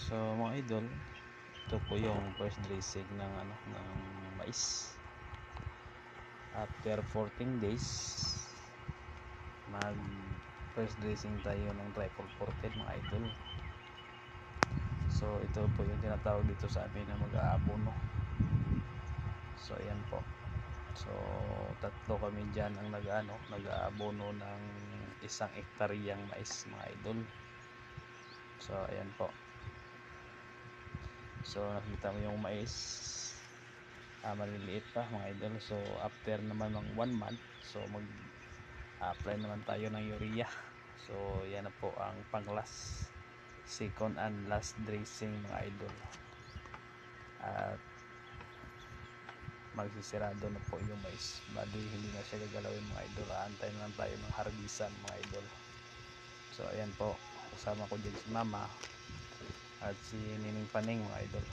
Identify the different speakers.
Speaker 1: So mga idol, ito po yung first dressing ng ng mais. After 14 days, mag first dressing tayo ng triple ported mga idol. So ito po yung tinatawag dito sa amin na mag-aabono. So ayan po. So tatlo kami dyan ang nag-aabono ng 1 hektaryang mais mga idol. So ayan po. So nakita mo yung mais, maliliit pa mga idol. So after naman ng 1 month, so mag-apply naman tayo ng urea. So yan na po ang pang-last, second and last dressing mga idol. At magsisirado na po yung mais, bali hindi na siya gagalawin mga idol. Aantay na lang tayo ng harbisan mga idol. So ayan po, kasama ko dyan si mama at si Nining Paning mga idol.